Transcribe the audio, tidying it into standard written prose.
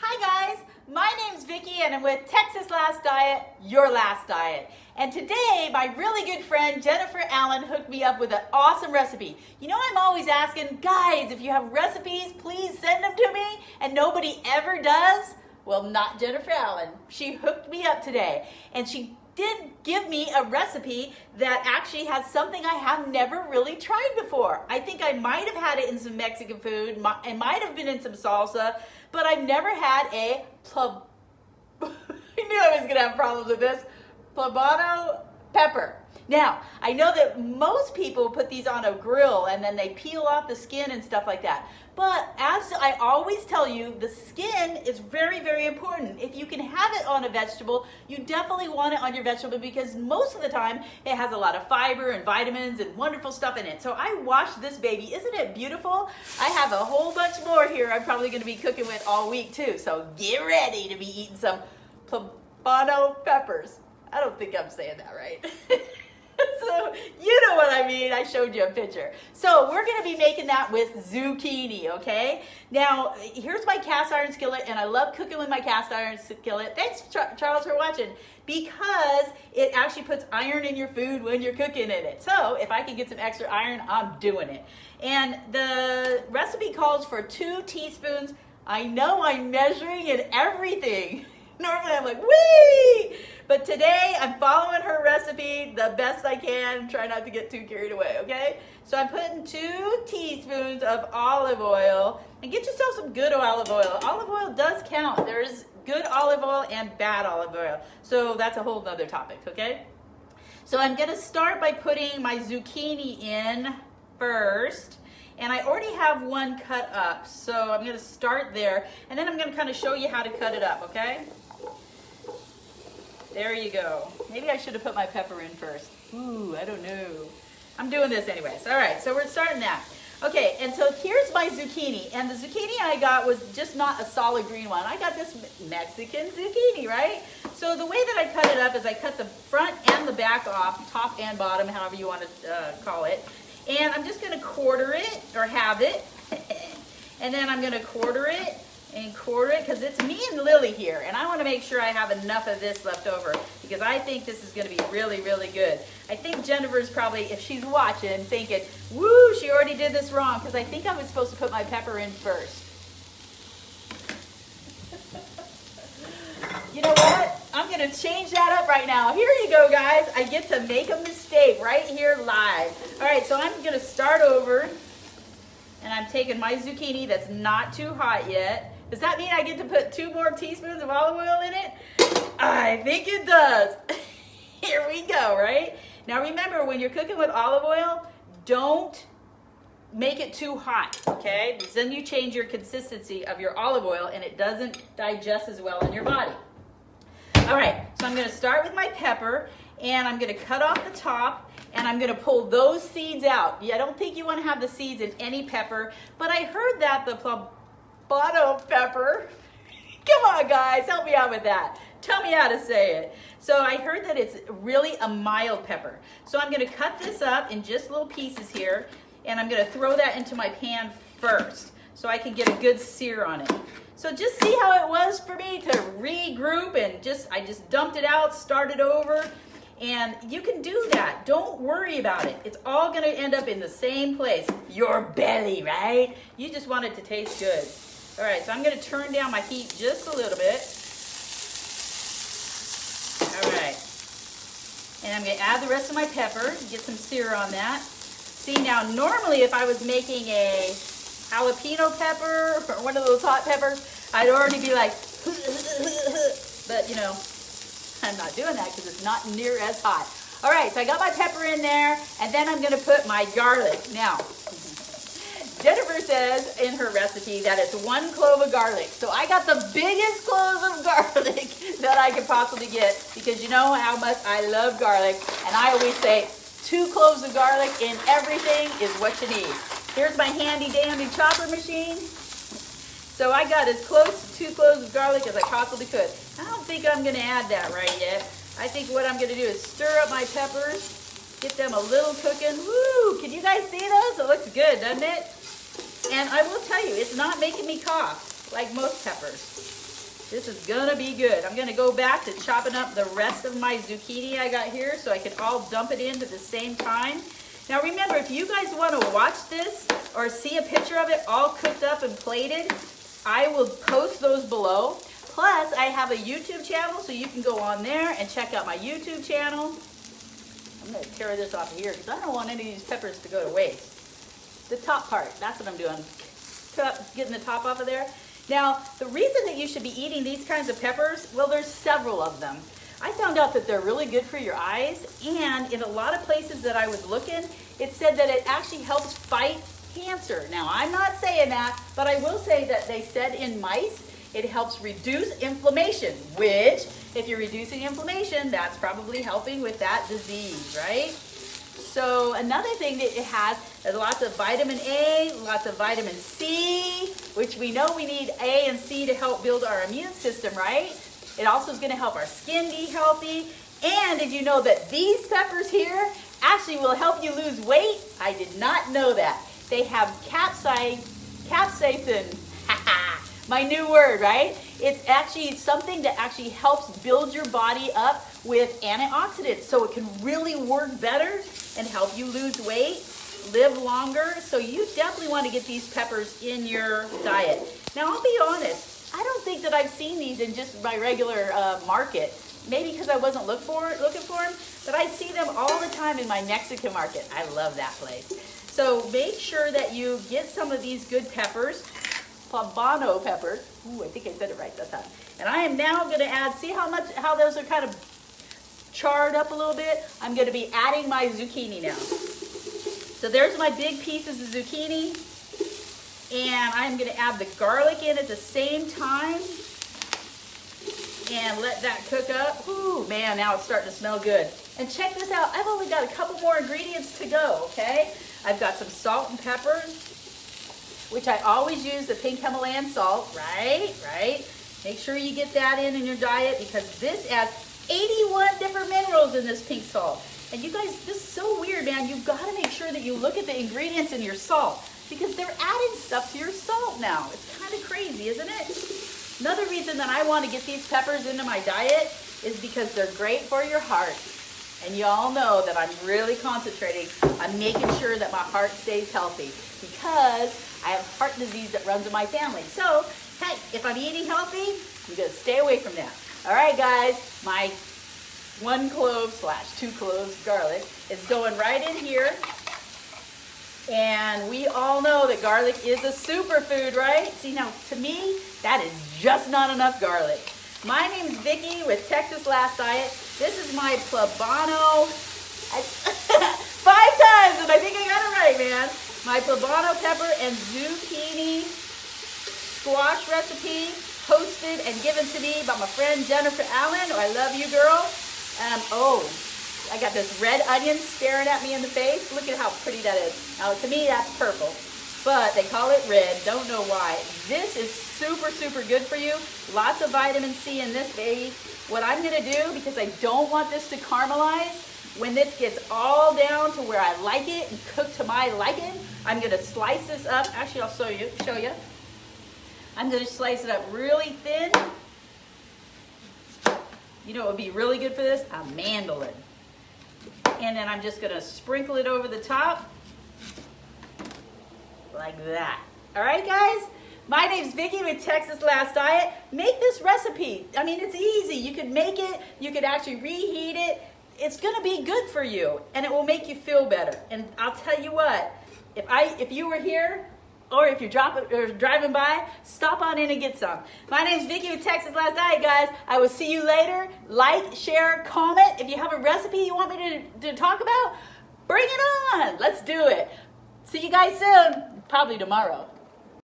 Hi guys, my name's Vicki and I'm with Texas Last Diet, your last diet. And today my really good friend Jennifer Allen hooked me up with an awesome recipe. You know, I'm always asking, guys, if you have recipes, please send them to me, and nobody ever does. Well, not Jennifer Allen. She hooked me up today, and she did give me a recipe that actually has something I have never really tried before. I think I might have had it in some Mexican food, it might have been in some salsa, but I've never had a I knew I was gonna have problems with this, Poblano pepper. Now, I know that most people put these on a grill and then they peel off the skin and stuff like that. But as I always tell you, the skin is very, very important. If you can have it on a vegetable, you definitely want it on your vegetable because most of the time it has a lot of fiber and vitamins and wonderful stuff in it. So I washed this baby. Isn't it beautiful? I have a whole bunch more here I'm probably going to be cooking with all week too. So get ready to be eating some Poblano peppers. I don't think I'm saying that right. So, you know what I mean. I showed you a picture. So, we're going to be making that with zucchini, okay? Now, here's my cast iron skillet, and I love cooking with my cast iron skillet. Thanks, Charles, for watching, because it actually puts iron in your food when you're cooking in it. So, if I can get some extra iron, I'm doing it. And the recipe calls for 2 teaspoons. I know I'm measuring and everything. Normally, I'm like, whee! But today, I'm following her recipe the best I can. Try not to get too carried away, okay? So I'm putting 2 teaspoons of olive oil. And get yourself some good olive oil. Olive oil does count. There's good olive oil and bad olive oil. So that's a whole nother topic, okay? So I'm going to start by putting my zucchini in first. And I already have one cut up. So I'm going to start there. And then I'm going to kind of show you how to cut it up, okay? There you go. Maybe I should have put my pepper in first. Ooh, I don't know. I'm doing this anyways. All right, so we're starting that. Okay, and so here's my zucchini. And the zucchini I got was just not a solid green one. I got this Mexican zucchini, right? So the way that I cut it up is I cut the front and the back off, top and bottom, however you want to call it. And I'm just going to quarter it, or halve it. And then I'm going to quarter it and quarter it, because it's me and Lily here, and I want to make sure I have enough of this left over, because I think this is going to be really, really good. I think Jennifer's probably, if she's watching, thinking, woo, she already did this wrong, because I think I was supposed to put my pepper in first. You know what? I'm going to change that up right now. Here you go, guys. I get to make a mistake right here live. All right, so I'm going to start over, and I'm taking my zucchini that's not too hot yet. Does that mean I get to put 2 more teaspoons of olive oil in it? I think it does. Here we go, right? Now remember, when you're cooking with olive oil, don't make it too hot, okay? Because then you change your consistency of your olive oil and it doesn't digest as well in your body. All right, so I'm gonna start with my pepper, and I'm gonna cut off the top, and I'm gonna pull those seeds out. Yeah, I don't think you wanna have the seeds in any pepper, but I heard that the Poblano pepper, come on guys, help me out with that. Tell me how to say it. So I heard that it's really a mild pepper. So I'm gonna cut this up in just little pieces here, and I'm gonna throw that into my pan first, so I can get a good sear on it. So just see how it was for me to regroup, and I just dumped it out, started over, and you can do that. Don't worry about it. It's all gonna end up in the same place, your belly, right? You just want it to taste good. All right, so I'm gonna turn down my heat just a little bit. All right, and I'm gonna add the rest of my pepper, get some sear on that. See, now normally if I was making a jalapeno pepper or one of those hot peppers, I'd already be like, but you know, I'm not doing that because it's not near as hot. All right, so I got my pepper in there, and then I'm gonna put my garlic. Now, Jennifer says in her recipe that it's 1 clove of garlic. So I got the biggest cloves of garlic that I could possibly get, because you know how much I love garlic, and I always say 2 cloves of garlic in everything is what you need. Here's my handy dandy chopper machine. So I got as close to 2 cloves of garlic as I possibly could. I don't think I'm gonna add that right yet. I think what I'm gonna do is stir up my peppers, get them a little cooking. Woo! Can you guys see those? It looks good, doesn't it? And I will tell you, it's not making me cough. like most peppers. This is gonna be good. I'm gonna go back to chopping up the rest of my zucchini I got here so I can all dump it in at the same time. Now remember, if you guys wanna watch this or see a picture of it all cooked up and plated, I will post those below. Plus, I have a YouTube channel, so you can go on there and check out my YouTube channel. I'm gonna tear this off of here because I don't want any of these peppers to go to waste. The top part, that's what I'm doing. Getting the top off of there. Now, the reason that you should be eating these kinds of peppers, well, there's several of them. I found out that they're really good for your eyes, and in a lot of places that I was looking, it said that it actually helps fight cancer. Now, I'm not saying that, but I will say that they said in mice, it helps reduce inflammation, which, if you're reducing inflammation, that's probably helping with that disease, right? So another thing that it has is lots of vitamin A, lots of vitamin C, which we know we need A and C to help build our immune system, right? It also is going to help our skin be healthy. And did you know that these peppers here actually will help you lose weight? I did not know that. They have capsaicin. My new word, right? It's actually something that actually helps build your body up with antioxidants, so it can really work better and help you lose weight, live longer. So you definitely want to get these peppers in your diet. Now, I'll be honest, I don't think that I've seen these in just my regular market. Maybe because I wasn't looking for them, but I see them all the time in my Mexican market. I love that place. So make sure that you get some of these good peppers. Poblano peppers. Ooh, I think I said it right that time. And I am now going to add, see how those are kind of charred up a little bit? I'm going to be adding my zucchini now. So there's my big pieces of zucchini. And I'm going to add the garlic in at the same time. And let that cook up. Ooh, man, now it's starting to smell good. And check this out. I've only got a couple more ingredients to go, okay? I've got some salt and pepper, which I always use the pink Himalayan salt, right? Make sure you get that in your diet because this adds 81 different minerals in this pink salt. And you guys, this is so weird, man. You've got to make sure that you look at the ingredients in your salt because they're adding stuff to your salt now. It's kind of crazy, isn't it? Another reason that I want to get these peppers into my diet is because they're great for your heart. And you all know that I'm really concentrating on making sure that my heart stays healthy because I have heart disease that runs in my family. So, hey, if I'm eating healthy, I'm going to stay away from that. All right, guys, my 1 clove/2 cloves garlic is going right in here. And we all know that garlic is a superfood, right? See, now, to me, that is just not enough garlic. My name's Vicki with Texas Last Diet. This is my Poblano. 5 times, and I think I got it right, man. My Poblano pepper and zucchini squash recipe, hosted and given to me by my friend Jennifer Allen. Oh, I love you, girl. I got this red onion staring at me in the face. Look at how pretty that is. Now, to me, that's purple, but they call it red. Don't know why. This is super, super good for you. Lots of vitamin C in this baby. What I'm going to do, because I don't want this to caramelize, when this gets all down to where I like it and cooked to my liking, I'm going to slice this up. Actually, I'll show you. I'm going to slice it up really thin. You know what would be really good for this? A mandolin. And then I'm just going to sprinkle it over the top like that. All right, guys? My name's Vicki with Texas Last Diet. Make this recipe. I mean, it's easy. You could make it. You could actually reheat it. It's going to be good for you, and it will make you feel better. And I'll tell you what, if you were here, or if you're driving by, stop on in and get some. My name's Vicki with Texas Last Diet, guys. I will see you later. Like, share, comment. If you have a recipe you want me to talk about, bring it on. Let's do it. See you guys soon, probably tomorrow.